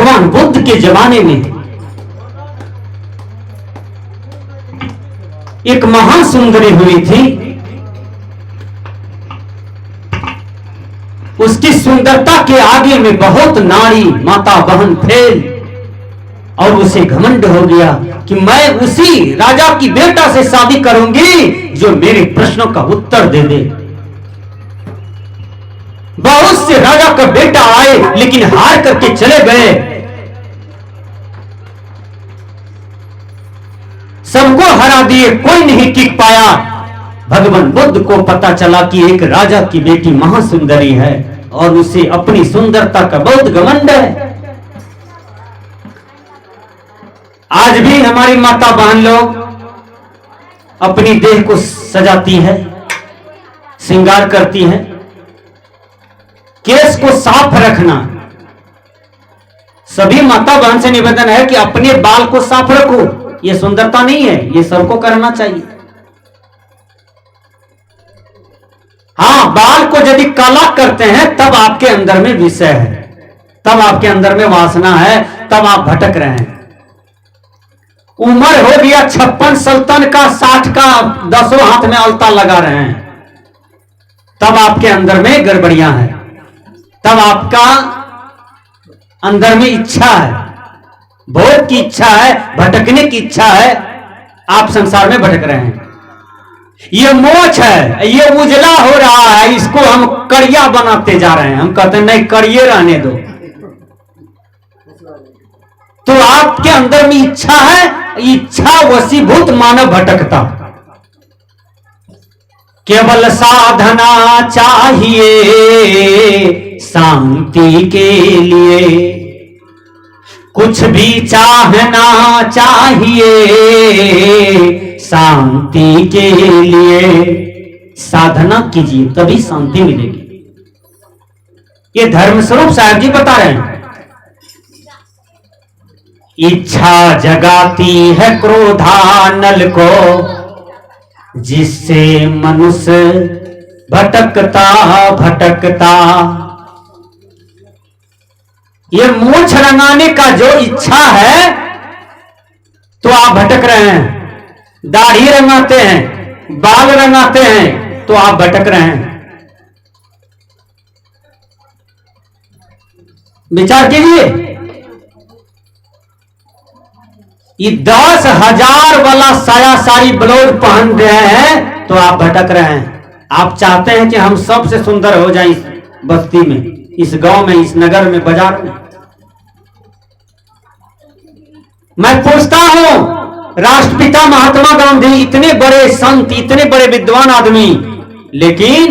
भगवान बुद्ध के जमाने में एक महान सुंदरी हुई थी। उसकी सुंदरता के आगे में बहुत नारी माता बहन फेल, और उसे घमंड हो गया कि मैं उसी राजा की बेटा से शादी करूंगी जो मेरे प्रश्नों का उत्तर दे दे। बहुत से राजा का बेटा आए लेकिन हार करके चले गए। सबको हरा दिए, कोई नहीं टिक पाया। भगवान बुद्ध को पता चला कि एक राजा की बेटी महासुंदरी है और उसे अपनी सुंदरता का बहुत घमंड है। आज भी हमारी माता बहन लोग अपनी देह को सजाती है, श्रृंगार करती है। केस को साफ रखना, सभी माता बहन से निवेदन है कि अपने बाल को साफ रखो। यह सुंदरता नहीं है, यह सबको करना चाहिए। हां, बाल को यदि काला करते हैं तब आपके अंदर में विषय है, तब आपके अंदर में वासना है, तब आप भटक रहे हैं। उम्र हो गया 56 सल्तन का, 60 का, 10 हाथ में अलता लगा रहे हैं, तब आपके अंदर में गड़बड़ियां हैं, तब आपका अंदर में इच्छा है, भोग की इच्छा है, भटकने की इच्छा है। आप संसार में भटक रहे हैं। ये मोछ है, ये उजला हो रहा है, इसको हम करिया बनाते जा रहे हैं। हम कहते हैं नहीं, करिए रहने दो। तो आपके अंदर में इच्छा है, इच्छा वशीभूत मानव भटकता। केवल साधना चाहिए शांति के लिए, कुछ भी चाहना चाहिए शांति के लिए। साधना कीजिए तभी शांति मिलेगी। ये धर्मस्वरूप साहब जी बता रहे हैं। इच्छा जगाती है क्रोधानल को, जिससे मनुष्य भटकता भटकता। ये मूंछ रंगाने का जो इच्छा है तो आप भटक रहे हैं। दाढ़ी रंगाते हैं, बाल रंगाते हैं तो आप भटक रहे हैं। विचार कीजिए, ये 10,000 वाला साया साड़ी ब्लाउज पहन रहे हैं तो आप भटक रहे हैं। आप चाहते हैं कि हम सबसे सुंदर हो जाएं इस बस्ती में, इस गांव में, इस नगर में, बाजार में। मैं पूछता हूं, राष्ट्रपिता महात्मा गांधी इतने बड़े संत, इतने बड़े विद्वान आदमी, लेकिन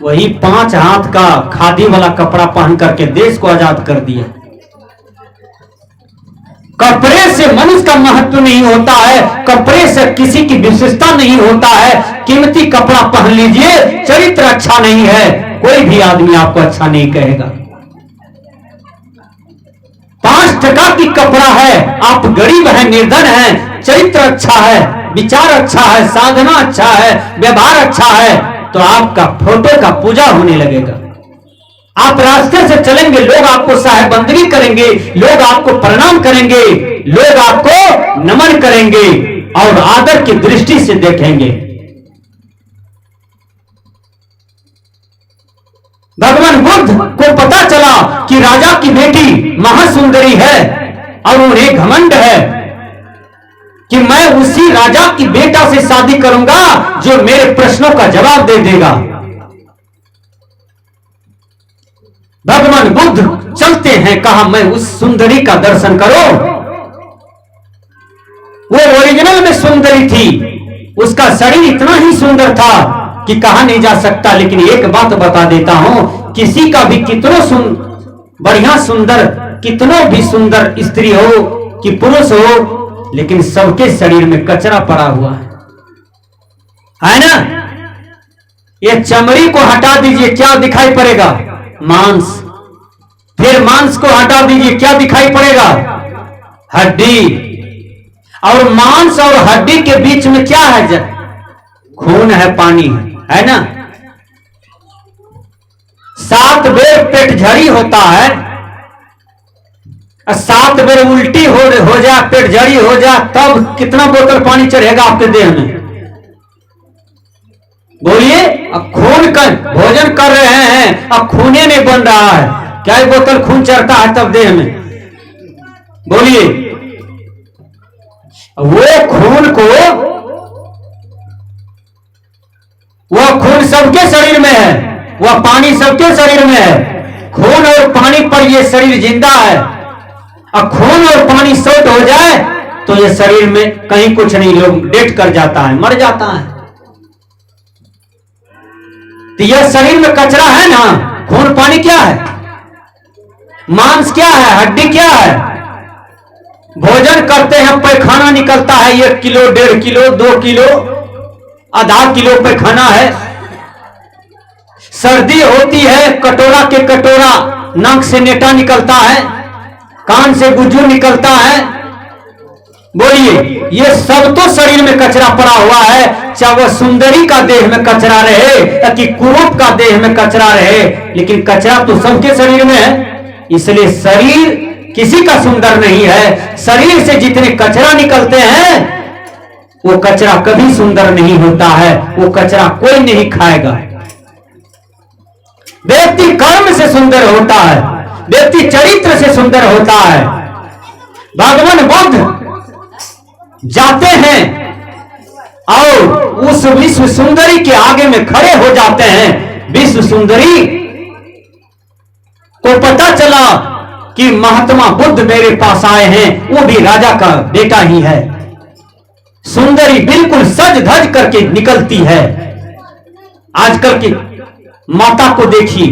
वही 5 हाथ का खादी वाला कपड़ा पहन करके देश को आजाद कर दिया। कपड़े से मनुष्य का महत्व नहीं होता है, कपड़े से किसी की विशेषता नहीं होता है। कीमती कपड़ा पहन लीजिए, चरित्र अच्छा नहीं है, कोई भी आदमी आपको अच्छा नहीं कहेगा। 5 टका की कपड़ा है, आप गरीब हैं, निर्धन हैं, चरित्र अच्छा है, विचार अच्छा है, साधना अच्छा है, व्यवहार अच्छा है, तो आपका फोटो का पूजा होने लगेगा। आप रास्ते से चलेंगे, लोग आपको साहेबंदगी करेंगे, लोग आपको प्रणाम करेंगे, लोग आपको नमन करेंगे और आदर की दृष्टि से देखेंगे। भगवान बुद्ध को पता चला कि राजा की बेटी महासुंदरी है और उन्हें घमंड है कि मैं उसी राजा की बेटा से शादी करूंगा जो मेरे प्रश्नों का जवाब दे देगा। भगवान बुद्ध चलते हैं, कहा मैं उस सुंदरी का दर्शन करो। वो ओरिजिनल में सुंदरी थी, उसका शरीर इतना ही सुंदर था कि कहा नहीं जा सकता। लेकिन एक बात बता देता हूं, किसी का भी कितनों बढ़िया सुंदर, कितनों भी सुंदर स्त्री हो कि पुरुष हो, लेकिन सबके शरीर में कचरा पड़ा हुआ है ना। ये चमड़ी को हटा दीजिए, क्या दिखाई पड़ेगा? मांस। फिर मांस को हटा दीजिए, क्या दिखाई पड़ेगा? हड्डी। और मांस और हड्डी के बीच में क्या है? खून है, पानी है ना। 7 बेर पेट झड़ी होता है, 7 बेर उल्टी हो जाए, पेट जड़ी हो जाए, तब कितना बोतल पानी चढ़ेगा आपके देह में? बोलिए। अब खून कर भोजन कर रहे हैं, अब खूने नहीं बन रहा है, क्या एक बोतल खून चढ़ता है तब देह में? बोलिए। वो खून सबके शरीर में है, वह पानी सबके शरीर में है। खून और पानी पर यह शरीर जिंदा है। अब खून और पानी शॉर्ट हो जाए तो यह शरीर में कहीं कुछ नहीं, लोग डेड कर जाता है, मर जाता है। तो यह शरीर में कचरा है ना। खून पानी क्या है? मांस क्या है? हड्डी क्या है? भोजन करते हैं, पैखाना निकलता है 1 किलो, 1.5 किलो, 2 किलो, आधा किलो पैखाना है। सर्दी होती है, कटोरा के कटोरा, नाक से नेटा निकलता है, कान से गुज्जू निकलता है। बोलिए, ये सब तो शरीर में कचरा पड़ा हुआ है, चाहे वह सुंदरी का देह में कचरा रहे या कि कुरूप का देह में कचरा रहे, लेकिन कचरा तो सबके शरीर में है। इसलिए शरीर किसी का सुंदर नहीं है। शरीर से जितने कचरा निकलते हैं वो कचरा कभी सुंदर नहीं होता है, वो कचरा कोई नहीं खाएगा। व्यक्ति कर्म से सुंदर होता है, व्यक्ति चरित्र से सुंदर होता है। भगवान बुद्ध जाते हैं और उस विश्व सुंदरी के आगे में खड़े हो जाते हैं। विश्व सुंदरी को पता चला कि महात्मा बुद्ध मेरे पास आए हैं, वो भी राजा का बेटा ही है। सुंदरी बिल्कुल सज धज करके निकलती है। आजकल की माता को देखिए,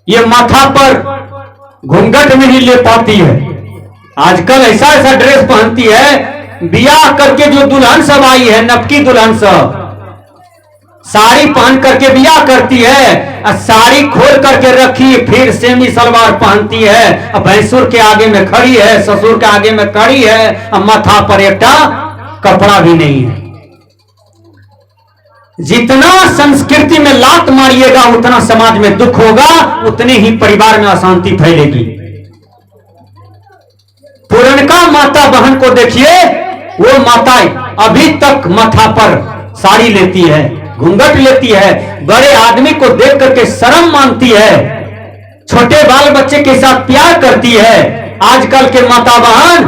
ये माथा पर घूंघट नहीं ले पाती है। आजकल ऐसा ऐसा ड्रेस पहनती है, बियाह करके जो दुल्हन सब आई है, नबकी दुल्हन सब साड़ी पहन करके बियाह करती है, साड़ी खोल करके रखी, फिर सेमी सलवार पहनती है, अब भैंसुर के आगे में खड़ी है, ससुर के आगे में खड़ी है, अब माथा पर एक कपड़ा भी नहीं है। जितना संस्कृति में लात मारिएगा उतना समाज में दुख होगा, उतने ही परिवार में अशांति फैलेगी। पुरनका माता बहन को देखिए, वो माताएं अभी तक माथा पर साड़ी लेती है, घूंघट लेती है, बड़े आदमी को देख करके शर्म मानती है, छोटे बाल बच्चे के साथ प्यार करती है। आजकल के माता बहन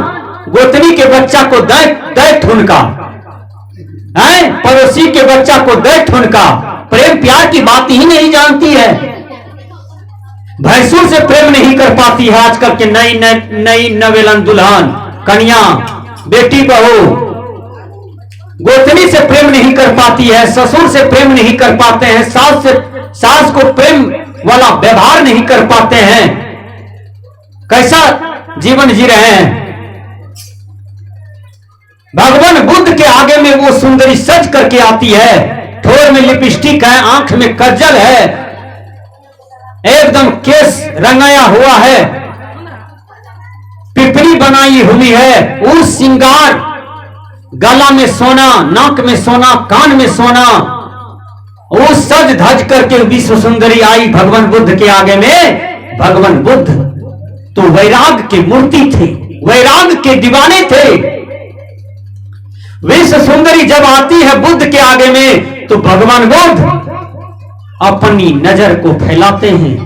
गोतनी के बच्चा को दे ठुनका, पड़ोसी के बच्चा को दे ठुनका, प्रेम प्यार की बात ही नहीं जानती है। भैंसुर से प्रेम नहीं कर पाती है आजकल के नई नवेलन दुल्हन कन्या बेटी बहू। गोतनी से प्रेम नहीं कर पाती है, ससुर से प्रेम नहीं कर पाते हैं, सास को प्रेम वाला व्यवहार नहीं कर पाते हैं। कैसा जीवन जी रहे हैं। भगवान बुद्ध के आगे में वो सुंदरी सज करके आती है, ठोर में लिपस्टिक है, आंख में काजल है, एकदम केस रंगाया हुआ है, पिपरी बनाई हुई है, उस श्रृंगार, गला में सोना, नाक में सोना, कान में सोना, वो सज धज करके विश्व सुंदरी आई भगवान बुद्ध के आगे में। भगवान बुद्ध तो वैराग की मूर्ति थे, वैराग के दीवाने थे। विश्व सुंदरी जब आती है बुद्ध के आगे में तो भगवान बुद्ध अपनी नजर को फैलाते हैं।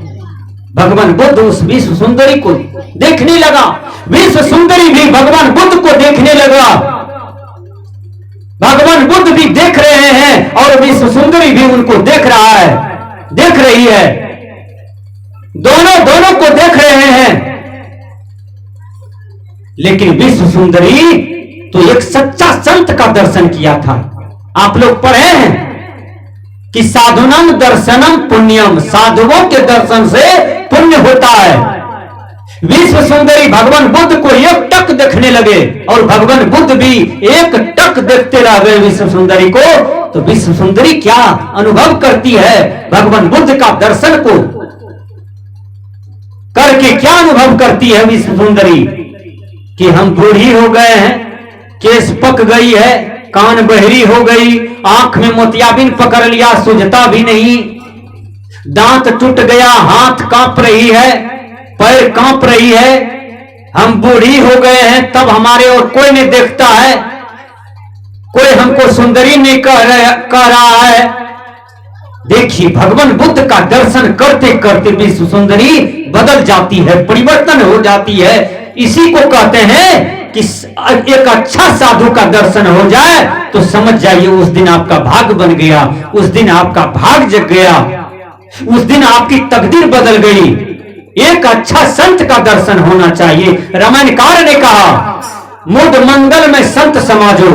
भगवान बुद्ध उस विश्व सुंदरी को देखने लगा, विश्व सुंदरी भी भगवान बुद्ध को देखने लगा। भगवान बुद्ध भी देख रहे हैं और विश्व सुंदरी भी उनको देख रहा है, देख रही है, दोनों को देख रहे हैं। लेकिन विश्व सुंदरी तो एक सच्चा संत का दर्शन किया था। आप लोग पढ़े हैं कि साधुनम दर्शनम पुण्यम, साधुओं के दर्शन से पुण्य होता है। विश्व सुंदरी भगवान बुद्ध को एक टक देखने लगे और भगवान बुद्ध भी एक टक देखते रह गए विश्व सुंदरी को। तो विश्व सुंदरी क्या अनुभव करती है भगवान बुद्ध का दर्शन को करके, क्या अनुभव करती है विश्व सुंदरी कि हम बूढ़ी हो गए हैं, केस पक गई है, कान बहरी हो गई, आंख में मोतियाबिंद पकड़ लिया, सूझता भी नहीं, दांत टूट गया, हाथ कांप रही है, पैर कांप रही है, हम बूढ़ी हो गए हैं तब हमारे और कोई नहीं देखता है, कोई हमको सुंदरी नहीं कह रहा है। देखिए भगवान बुद्ध का दर्शन करते करते विश्व सुंदरी बदल जाती है, परिवर्तन हो जाती है। इसी को कहते हैं कि एक अच्छा साधु का दर्शन हो जाए तो समझ जाइए उस दिन आपका भाग बन गया, उस दिन आपका भाग जग गया, उस दिन आपकी तकदीर बदल गई। एक अच्छा संत का दर्शन होना चाहिए। रामायणकार ने कहा, मुद मंगल में संत समाजो,